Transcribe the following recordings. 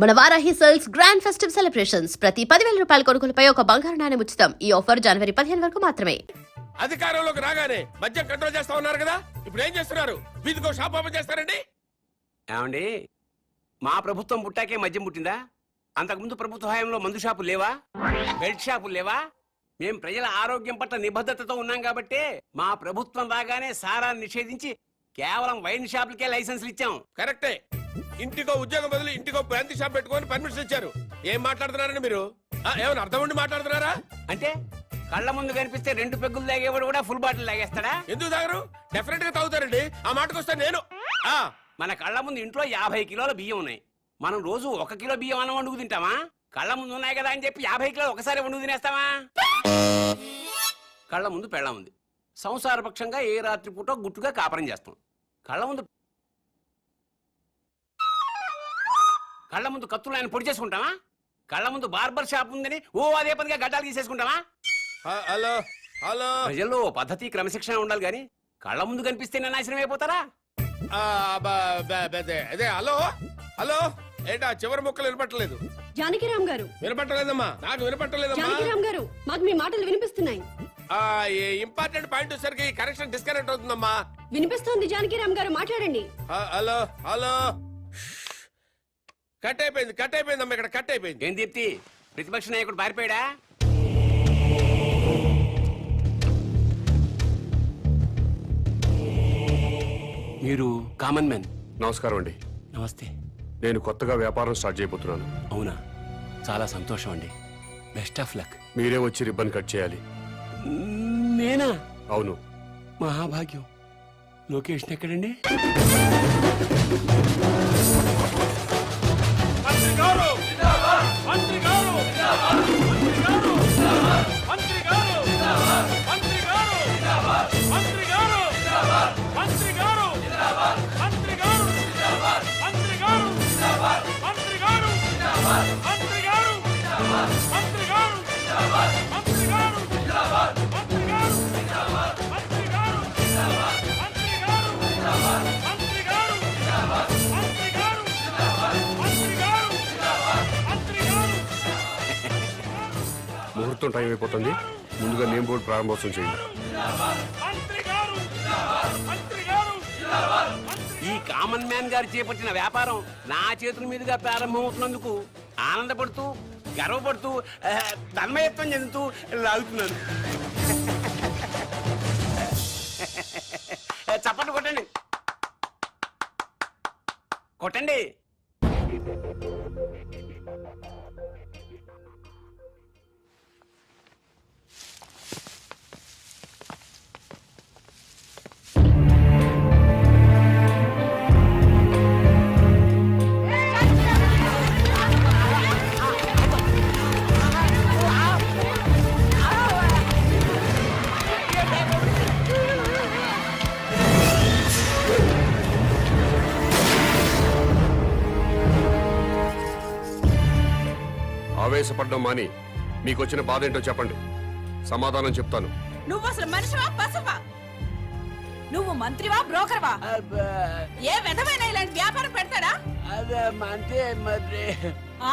మన Varahi sales grand festive celebrations ప్రతి 10,000 రూపాయల కొనుగోలుపై ఒక బంగారు నాణెం ఉచితం. ఈ ఆఫర్ జనవరి 15 వరకు మాత్రమే. అధికారంలోకి రాగానే మద్యం కంట్రోల్ చేస్తా ఉన్నారు కదా, ఇప్పుడు ఏం చేస్తున్నారు? వీధికో షాప్ ఓపెన్ చేస్తారండి. ఏమండి, మా ప్రభుత్వం పుట్టాకే మద్యం పుట్టిందా? అంతకుముందు ప్రభుత్వ హయాంలో మందు షాపులు లేవా? బెల్ట్ షాపులు లేవా? మేం ప్రజల ఆరోగ్యం పట్ల నిబద్ధతతో ఉన్నాం కాబట్టే మా ప్రభుత్వం రాగానే సారాన్ని నిషేధించి కేవలం వైన్ షాపులకే లైసెన్సులు ఇచ్చాం. కరెక్టే. ఇంటికో ఉద్యోగం బదులు ఇంటికో బ్రాంతి షాప్ పెట్టుకొని పర్మిషన్ ఇచ్చారు. ఏం మాట్లాడుతున్నారండి మీరు? ఏమైనా అర్థం ఉండి మాట్లాడుతున్నారా? అంటే కళ్ళ ముందు కనిపిస్తే 2 పెగ్గులు తాగేవాడు కూడా ఫుల్ బాటిల్ తాగేస్తాడా? ఎందుకు తాగరు? డెఫినెట్ గా తాగుతారండి. ఆ మాటకు వస్తే నేను మన కళ్ళ ముందు ఇంట్లో 50 కిలోల బియ్యం ఉన్నాయి. మనం రోజు 1 కిలో బియ్యం అన్నం వండుకు తింటామా? కళ్ళ ముందు ఉన్నాయి కదా అని చెప్పి 50 కిలోలు ఒకసారి వండుకు తినేస్తావా? కళ్ళ ముందు పెళ్ళం ఉంది. సంసారపక్షంగా ఏ రాత్రి పూట గుట్టుగా కాపురం చేస్తాం. కళ్ళ ముందు కత్తులు ఆయన పొడి చేసుకుంటావా? కళ్ళ ముందు బార్బర్ షాప్ ఉందని అదే పదిగా గడ్డాలు తీసేసుకుంటావా? హలో హలో, ప్రజల్లో పద్ధతి క్రమశిక్షణ ఉండాలి గాని కళ్ళ ముందు కనిపిస్తేనే నాశనం అయిపోతారా? అదే హలో హలో, ఏంటా చివరి ముక్కలు వినపట్టలేదు? జానకిరామ్ గారు. వినపట్టలేదమ్మా, నాకు వినపట్టలేదమ్మా. జానకిరామ్ గారు, మాకు మీ మాటలు వినిపిస్తున్నాయి. ఇంపార్టెంట్ పాయింట్ వచ్చేసరికి కనెక్షన్ డిస్కనెక్ట్ అవుతుందమ్మా. వినిపిస్తోంది జానకిరామ్ గారు, మాట్లాడండి. హలో హలో, కట్ అయిపోయిందమ్మా, ఇక్కడ కట్ అయిపోయింది. ఏం దీప్తి, ప్రతిపక్ష నాయకుడు పారిపోయాడా? మీరు కామన్ మ్యాన్. నమస్కారం అండి. నమస్తే. నేను కొత్తగా వ్యాపారం స్టార్ట్ చేయబోతున్నాను. అవునా, చాలా సంతోషం అండి. Best of luck. మీరే వచ్చి రిబ్బన్ కట్ చేయాలి. నేనా? అవును. మహాభాగ్యం. లొకేషన్ ఎక్కడండి? ముహూర్తం టైం అయిపోతుంది. ముందుగా నేమ్ బోర్డు ప్రారంభోత్సవం చేయండి. ఈ కామన్ మ్యాన్ గారు చేపట్టిన వ్యాపారం నా చేతుల మీదుగా ప్రారంభమవుతున్నందుకు ఆనందపడుతూ గర్వపడుతూ తన్మయత్వం చెందుతూ లాగుతున్నాను. చప్పట్లు కొట్టండి, కొట్టండి. ఆవేశపడ్డం మాని మీకు వచ్చిన బాధ ఏంటో చెప్పండి, సమాధానం చెప్తాను. నువ్వు అసలు మనిషివా పశువా? నువ్వు మంత్రివా బ్రోకర్వా? ఏ విధమైన ఇలాంటి వ్యాపారం పెడతాడా?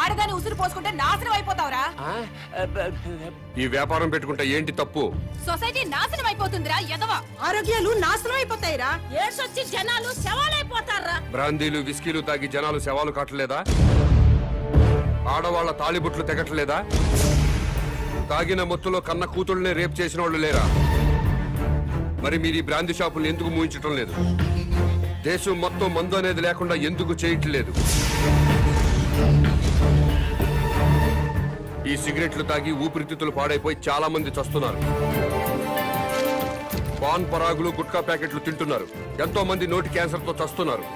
ఆడదాని ఉసురు పోసుకుంటే నాశనం అయిపోతావురా. ఈ వ్యాపారం పెట్టుకుంటే ఏంటి తప్పు? సొసైటీ నాశనం అయిపోతుందిరా ఎదవా. ఆరోగ్యాలు నాశనం అయిపోతాయిరా. ఏడ్సొచ్చి జనాలు శవాలైపోతారా. బ్రాందీలు విస్కీలు తాగి జనాలు శవాలు కాటలేదా? ఆడవాళ్ల తాళిబుట్లు తెగట్లేదా? తాగిన మొత్తులో కన్న కూతుళ్ళనే రేప్ చేసిన వాళ్ళు లేరా? మరి మీరు ఈ బ్రాందీ షాపులు ఎందుకు మూయించటం లేదు? దేశం మొత్తం మందు అనేది లేకుండా ఎందుకు చేయట్లేదు? ఈ సిగరెట్లు తాగి ఊపిరితిత్తులు పాడైపోయి చాలా మంది చస్తున్నారు. పాన్ పరాగులు గుట్కా ప్యాకెట్లు తింటున్నారు. ఎంతో మంది నోటి క్యాన్సర్తో చస్తున్నారు.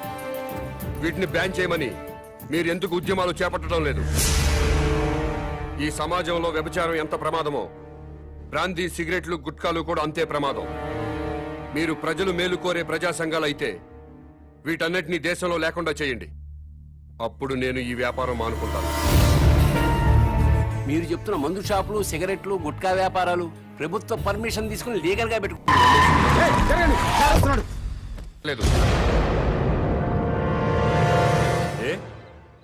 వీటిని బ్యాన్ చేయమని మీరు ఎందుకు ఉద్యమాలు చేపట్టడం లేదు? ఈ సమాజంలో వ్యభిచారం ఎంత ప్రమాదమో బ్రాందీ సిగరెట్లు గుట్కాలు కూడా అంతే ప్రమాదం. మీరు ప్రజలు మేలు కోరే ప్రజా సంఘాలు అయితే వీటన్నిటినీ దేశంలో లేకుండా చేయండి. అప్పుడు నేను ఈ వ్యాపారం మానుకుంటాను. మీరు చెప్తున్న మందు షాపులు, సిగరెట్లు, గుట్కా వ్యాపారాలు ప్రభుత్వ పర్మిషన్ తీసుకుని లీగల్ గా పెట్టుకుంటున్నారు. లేదు.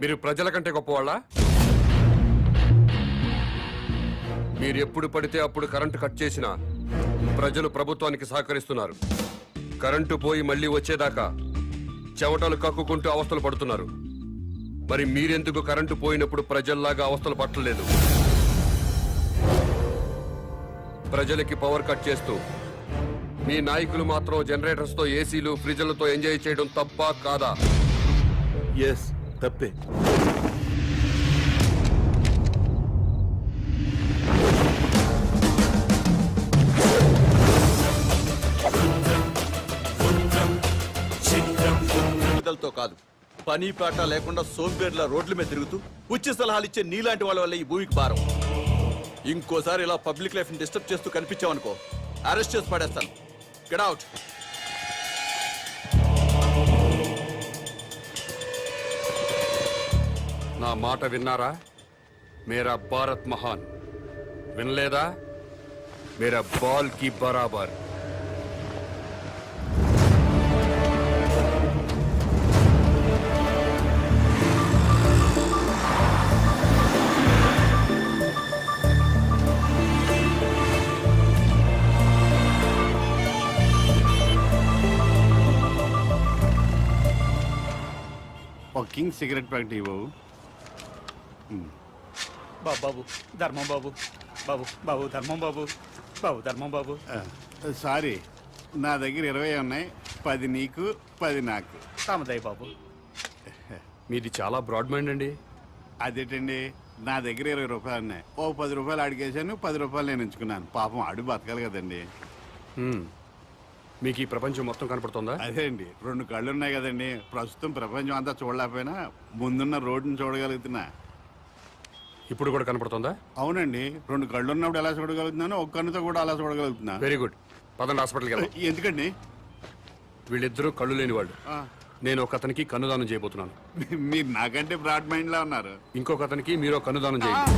మీరు ప్రజల కంటే గొప్పవాళ్ళ? మీరు ఎప్పుడు పడితే అప్పుడు కరెంటు కట్ చేసినా ప్రజలు ప్రభుత్వానికి సహకరిస్తున్నారు. కరెంటు పోయి మళ్ళీ వచ్చేదాకా చెమటలు కక్కుకుంటూ అవస్థలు పడుతున్నారు. మరి మీరెందుకు కరెంటు పోయినప్పుడు ప్రజల్లాగా అవస్థలు పట్టలేదు? ప్రజలకి పవర్ కట్ చేస్తూ మీ నాయకులు మాత్రం జనరేటర్స్ తో, ఏసీలు, ఫ్రిడ్జ్లతో ఎంజాయ్ చేయడం తప్పా కాదా? ఎస్, తప్పే. తో కాదు, పని పాట లేకుండా సోంబేర్ల రోడ్ల మీద తిరుగుతూ ఉచిత సలహాలు ఇచ్చే నీలాంటి వాళ్ళ వల్ల ఈ భూమికి భారం. ఇంకోసారి ఇలా పబ్లిక్ లైఫ్ ని డిస్టర్బ్ చేస్తూ కనిపించావనుకో, అరెస్ట్ చేసి పడేస్తాను. Get out. నా మాట విన్నారా? మేరా భారత్ మహాన్. వినలేదా? మేరా బాల్ కి బరాబర్. ఒక కింగ్ సిగరెట్ ప్యాకెట్ ఇవ్వవు. బాబు ధర్మం బాబు, బాబు బాబు ధర్మం బాబు, బాబు ధర్మం బాబు. సారీ, నా దగ్గర 20 ఉన్నాయి. 10 నీకు, 10 నాకు. కామదయ్య బాబు. మీది చాలా బ్రాడ్ మైండ్ అండి. అదేంటండి, నా దగ్గర 20 రూపాయలు ఉన్నాయి. ఓ 10 రూపాయలు అడిగేశాను, 10 రూపాయలు నేను ఉంచుకున్నాను. పాపం అడుగు బతకాలి కదండి. మీకు ఈ ప్రపంచం మొత్తం కనపడుతుందా? అదే అండి, 2 కళ్ళు ఉన్నాయి కదండి. ప్రస్తుతం ప్రపంచం అంతా చూడలేకపోయినా ముందున్న రోడ్డుని చూడగలుగుతున్నా. ఇప్పుడు కూడా కనపడుతుందా? అవునండి, 2 కళ్ళు ఉన్నప్పుడు ఎలా చూడగలుగుతున్నాను, ఒక కన్నుతో కూడా అలా చూడగలుగుతున్నా. Very good. పదండి హాస్పిటల్కి వెళ్దాం. ఎందుకండి? వీళ్ళిద్దరూ కళ్ళు లేని వాళ్ళు. ఆ, నేను ఒక అతనికి కన్నుదానం చేయబోతున్నాను. మీరు నాకంటే బ్రాడ్ మైండ్ లా ఉన్నారు. ఇంకొక అతనికి మీరు కన్నుదానం చేయండి.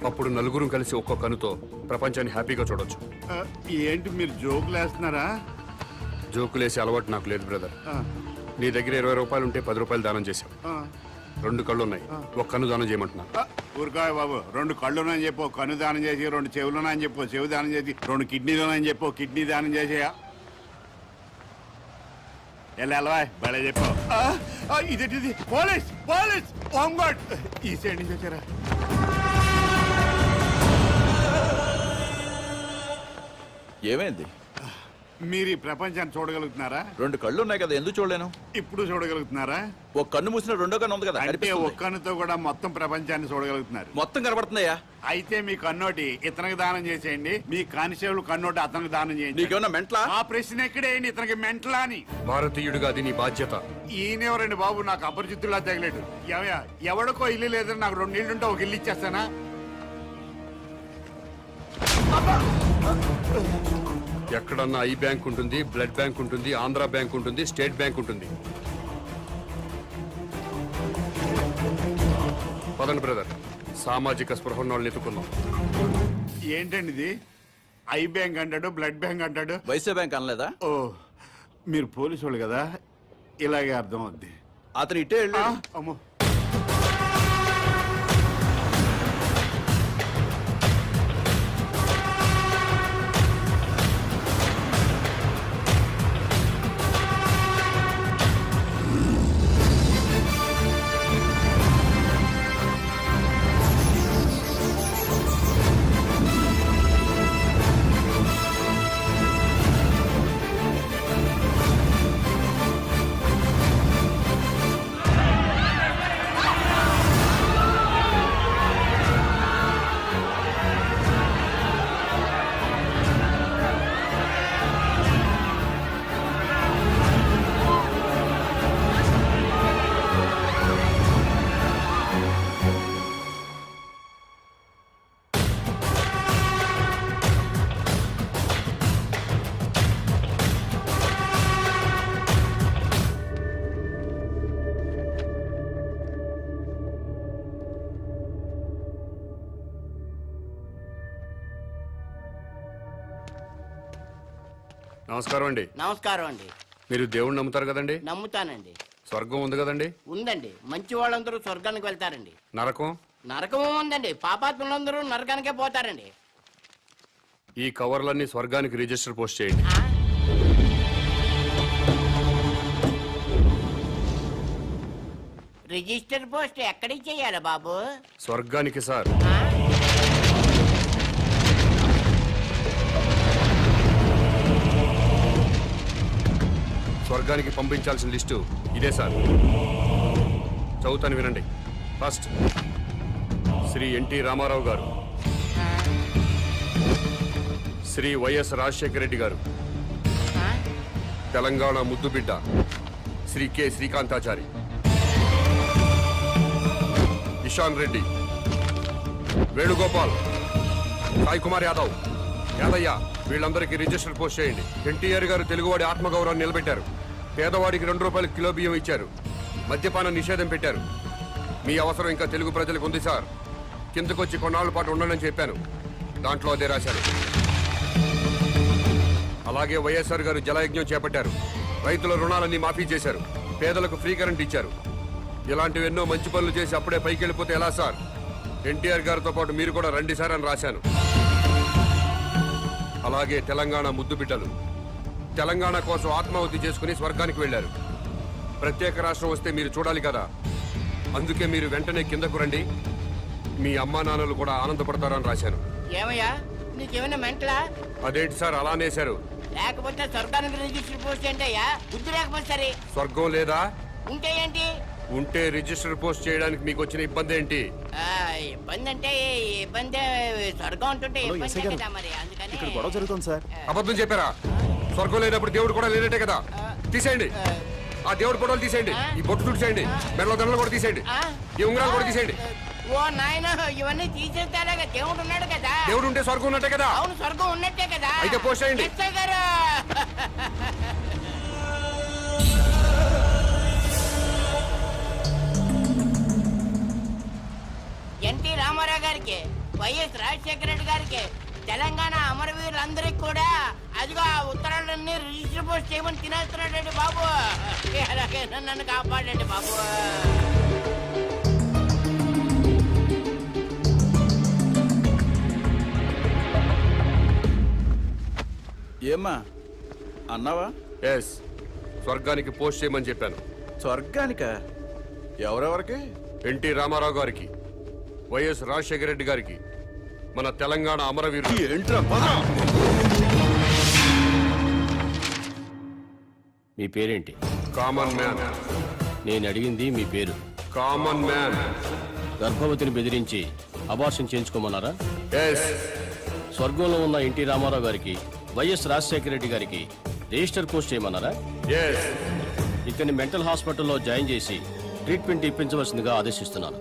అప్పుడు నలుగురు కలిసి ఒక్కో కన్నుతో ప్రపంచాన్ని హ్యాపీగా చూడొచ్చు. ఆ, ఏంటి మీరు జోకులు వేస్తున్నారా? జోకులేసే అలవాటు నాకు లేదు బ్రదర్. ఆ, నీ దగ్గర 20 రూపాయలు ఉంటే 10 రూపాయలు దానం చేశావు. ఆ. 2 కళ్ళు ఉన్నాయి, ఒక కన్ను దానం చేయమంటున్నా. ఊరుకాయ బాబు, 2 కళ్ళునని చెప్పు కన్ను దానం చేసి, 2 చెవులునని చెప్పు చెవు దానం చేసి, 2 కిడ్నీలునని చెప్పు కిడ్నీ దానం చేసేయా. ఎలా బలే చెప్పు. ఇదేంటిది? పోలీస్ పోలీస్ హోంగార్డ్ ఈ సైడ్ నుంచి వచ్చారా? ఏమైంది? మీరు ఈ ప్రపంచాన్ని చూడగలుగుతున్నారా? 2 కళ్ళు ఉన్నాయి కదా, ఎందుకు చూడలేను? ఇప్పుడు చూడగలుగుతున్నారా? ఒక కన్ను మూసిన రెండో కన్ను ఉంది కదా, అంటే కనిపిస్తుంది. ఒక్క కన్నుతో కూడా మొత్తం ప్రపంచాన్ని చూడగలుగుతున్నారు. మొత్తం కనబడుతున్నాయా? అయితే మీ కన్నోటి ఇతనికి దానం చేసేయండి, మీ కానిస్టేబుల్ కన్నోటి అతనికి దానం చేయండి. నీకేమన్నా మెంట్లా? ఆ ప్రశ్న ఎక్కడేయండి, ఇతనికి మెంటలా అని. భారతీయుడిగా అది నీ బాధ్యత. ఈయనెవరండి బాబు, నాకు అపరిచితులా తగిలేడు. ఎవడికో ఇల్లు లేదని నాకు 2 ఇల్లుంటే ఒక ఇల్లు ఇచ్చేస్తానా? ఎక్కడన్నా ఐ బ్యాంక్ ఉంటుంది, బ్లడ్ బ్యాంక్ ఉంటుంది, ఆంధ్ర బ్యాంక్ ఉంటుంది, స్టేట్ బ్యాంక్ ఉంటుంది. పదండి బ్రదర్, సామాజిక స్పృహ ఉన్న వాళ్ళని ఎత్తుకుందాం. ఏంటండి ఇది? ఐ బ్యాంక్ అంటాడు, బ్లడ్ బ్యాంక్ అంటాడు. వైసే బ్యాంక్ అనలేదా? ఓ, మీరు పోలీసు వాళ్ళు కదా, ఇలాగే అర్థం అవుద్ది. అతను ఇటే వెళ్ళి అమ్మో, నమస్కారం అండి. నమస్కారం అండి. మీరు దేవుణ్ణి నమ్ముతారు కదండి? నమ్ముతానండి. స్వర్గం ఉంది కదండి, ఉందండి. మంచి వాళ్ళందరూ స్వర్గానికి వెళ్తారండి. నరకం. నరకము ఉందండి. పాపాత్ములందరూ నరకానికే పోతారండి. ఈ కవర్లన్నీ స్వర్గానికి రిజిస్టర్ పోస్ట్ చేయండి. ఆ? రిజిస్టర్ పోస్ట్ ఎక్కడికి చెయ్యాలి బాబు? స్వర్గానికి సార్. ఆ? స్వర్గానికి పంపించాల్సిన లిస్టు ఇదే సార్. చదువుతాను వినండి. ఫస్ట్ శ్రీ ఎన్టీ రామారావు గారు, శ్రీ వైఎస్ రాజశేఖర రెడ్డి గారు, ఆ? తెలంగాణ ముద్దుబిడ్డ శ్రీ కె శ్రీకాంతాచారి, ఇషాన్ రెడ్డి, వేణుగోపాల్, సాయి కుమార్ యాదవ్, యాదయ్య, వీళ్ళందరికీ రిజిస్టర్ పోస్ట్ చేయండి. ఎన్టీఆర్ గారు తెలుగువాడి ఆత్మగౌరవాన్ని నిలబెట్టారు. పేదవాడికి 2 రూపాయలు కిలో బియ్యం ఇచ్చారు. మద్యపాన నిషేధం పెట్టారు. మీ అవసరం ఇంకా తెలుగు ప్రజలకు ఉంది సార్. కిందకొచ్చి కొన్నాళ్ళ పాటు ఉండనని చెప్పాను. దాంట్లో అదే రాశాను. అలాగే వైఎస్ఆర్ గారు జలయజ్ఞం చేపట్టారు. రైతుల రుణాలన్నీ మాఫీ చేశారు. పేదలకు ఫ్రీ కరెంట్ ఇచ్చారు. ఇలాంటివి ఎన్నో మంచి పనులు చేసి అప్పుడే పైకి వెళ్ళిపోతే ఎలా సార్? ఎన్టీఆర్ గారితో పాటు మీరు కూడా రండి సార్ అని రాశాను. అలాగే తెలంగాణ ముద్దు బిడ్డలు తెలంగాణ కోసం ఆత్మాహుతి చేసుకుని స్వర్గానికి వెళ్లారు. ప్రత్యేక రాష్ట్రం వస్తే మీరు చూడాలి కదా, అందుకే మీరు వెంటనే కిందకు రండి. మీ అమ్మా నాన్నలు కూడా ఆనందపడతారని రాశాను. ఏమయ్యా, నీకేమైనా మెంటలా? అదేంటి సార్ అలా అనేశారు? లేకపోతే స్వర్గానికి రిజిస్టర్ పోస్ట్ ఏంటయ్యా? బుద్ధి లేకపోతే సరే. స్వర్గం లేదా? ఉంటే ఏంటి? ఉంటే రిజిస్టర్ పోస్ట్ చేయడానికి మీకు వచ్చిన ఇబ్బంది ఏంటి? ఆ, ఇబ్బంది అంటే ఇబ్బంది. స్వర్గం ఉంటుంటే ఇబ్బంది కదా మరి, అందుకని గొడవ జరుగుతుంది సార్. అబద్ధం చెప్పారా? స్వర్గం లేనప్పుడు దేవుడు కూడా లేనట్టే కదా. తీసేయండి ఆ దేవుడు ఫోటోలు, తీసేయండి ఈ బొట్టు తుడిచేయండి, మెడలో దండలు కూడా తీసేయండి, ఆ? ఈ ఉంగరాలు కూడా తీసేయండి. ఓ నాయన, ఇవన్నీ తీసేస్తారా? దేవుడు ఉన్నాడు కదా. దేవుడు ఉంటే స్వర్గం ఉన్నట్టే కదా. అవును, స్వర్గం ఉన్నట్టే కదా. అయితే పోస్ట్ చేయండి. ఎస్ఐ గారు, ఎన్టీ రామారావు గారికి, వైఎస్ రాజశేఖర రెడ్డి గారికి, తెలంగాణ అమరవీరులందరికీ కూడా అదిగో ఆ ఉత్తరాలన్నీ రిజిస్టర్ పోస్ట్ చేయమని తినేస్తున్నాడండి బాబు. ఎలాగైనా నన్ను కాపాడండి బాబు. ఏమ్మా అన్నావా? ఎస్, స్వర్గానికి పోస్ట్ చేయమని చెప్పాను. స్వర్గానిక? ఎవరెవరికి? ఎన్టీ రామారావు గారికి, వైఎస్ రాజశేఖర రెడ్డి గారికి, మన తెలంగాణ అమరవీరులు. ఏంట్రా పద. మీ పేరేంటి? Common man. నేను అడిగింది మీ పేరు. Common man. గర్భవతిని బెదిరించి అబార్షన్ చేయించుకోమన్నారా? ఎస్. స్వర్గంలో ఉన్న ఎన్టీ రామారావు గారికి, వైఎస్ రాజశేఖర రెడ్డి గారికి రిజిస్టర్ పోస్ట్ చేయమన్నారా? ఎస్. ఇతన్ని మెంటల్ హాస్పిటల్లో జాయిన్ చేసి ట్రీట్మెంట్ ఇప్పించవలసిందిగా ఆదేశిస్తున్నాను.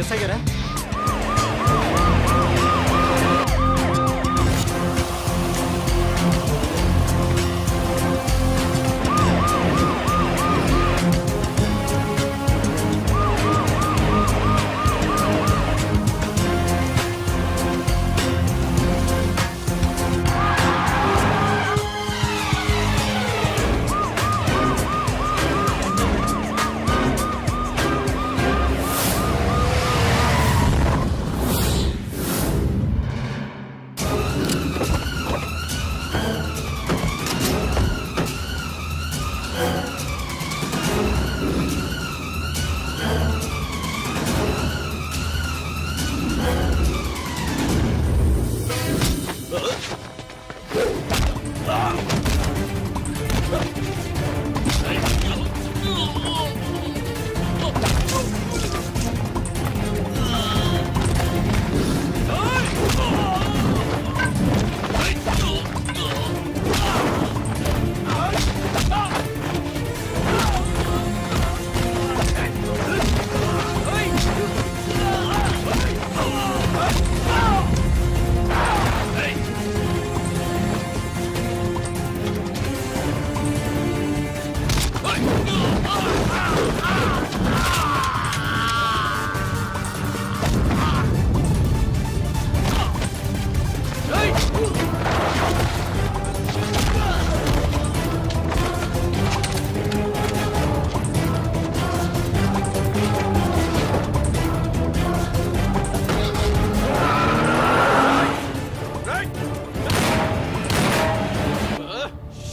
ఎస్ఐ గారా?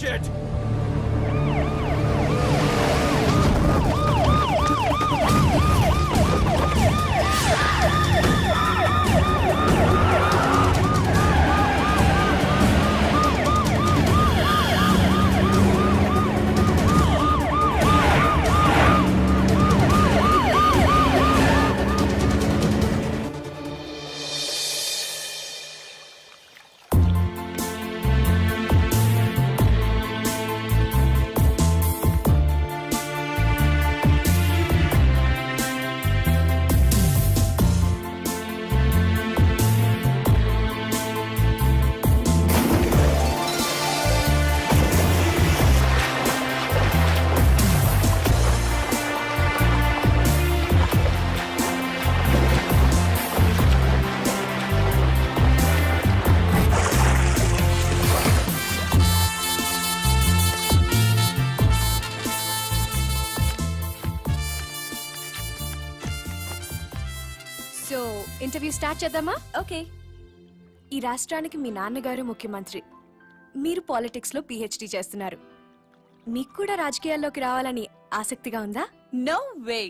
Shit! సో ఇంటర్వ్యూ స్టార్ట్ చేద్దామా? ఓకే. ఈ రాష్ట్రానికి మీ నాన్నగారు ముఖ్యమంత్రి, మీరు పాలిటిక్స్ లో పిహెచ్డి చేస్తున్నారు. మీకు కూడా రాజకీయాల్లోకి రావాలని ఆసక్తిగా ఉందా? నో వే,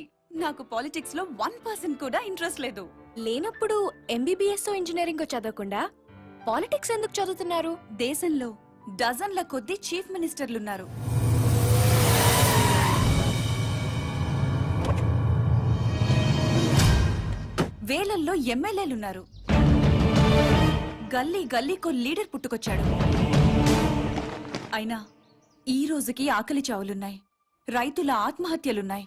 నాకు పాలిటిక్స్ లో 1% కూడా ఇంట్రెస్ట్ లేదు. లేనప్పుడు ఎంబీబీఎస్ ఇంజనీరింగ్ చదవకుండా పాలిటిక్స్ ఎందుకు చదువుతున్నారు? దేశంలో డజన్ల కొద్దీ చీఫ్ మినిస్టర్లున్నారు. వేలల్లో ఎమ్మెల్యేలున్నారు. గల్లీ గల్లీకో లీడర్ పుట్టుకొచ్చాడు. అయినా ఈ రోజుకి ఆకలి చావులున్నాయి, రైతుల ఆత్మహత్యలున్నాయి.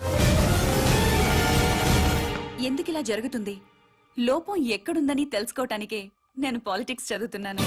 ఎందుకిలా జరుగుతుంది? లోపం ఎక్కడుందని తెలుసుకోవటానికే నేను పాలిటిక్స్ చదువుతున్నాను.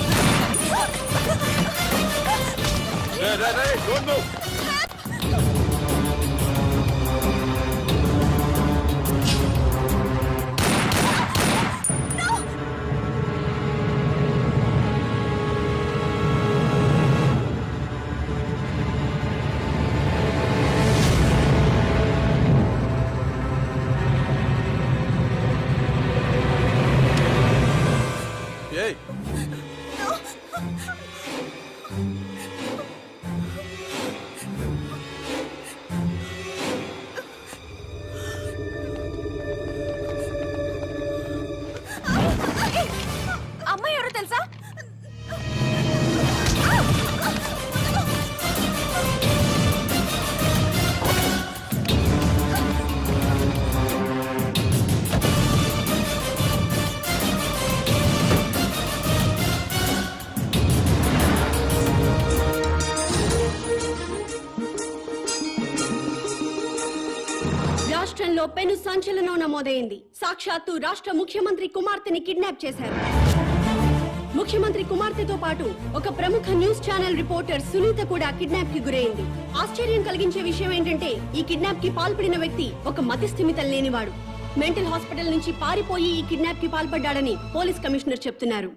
రాష్ట్రంలో పెను సంచలనం నమోదైంది. సాక్షాత్తు రాష్ట్ర ముఖ్యమంత్రి కుమార్తెని కిడ్నాప్ చేశారు. ముఖ్యమంత్రి కుమార్తెతో పాటు ఒక ప్రముఖ న్యూస్ ఛానల్ రిపోర్టర్ సునీత కూడా కిడ్నాప్ కి గురైంది. ఆశ్చర్యం కలిగించే విషయం ఏంటంటే ఈ కిడ్నాప్ కి పాల్పడిన వ్యక్తి ఒక మతిస్థిమితం లేనివాడు. మెంటల్ హాస్పిటల్ నుంచి పారిపోయి ఈ కిడ్నాప్ కి పాల్పడ్డాడని పోలీస్ కమిషనర్ చెప్తున్నారు.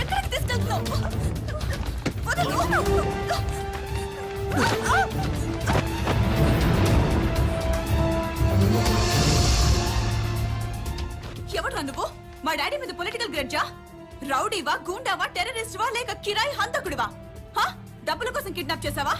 ఎక్కడికి తీసుకెళ్తున్నావు? ఎవడు నువ్వు? మా డాడీ మీద పొలిటికల్ గ్రడ్జా? రౌడీవా, గూండావా, టెర్రరిస్టువా లేక కిరాయి హంతకుడివా? డబ్బుల కోసం కిడ్నాప్ చేసావా?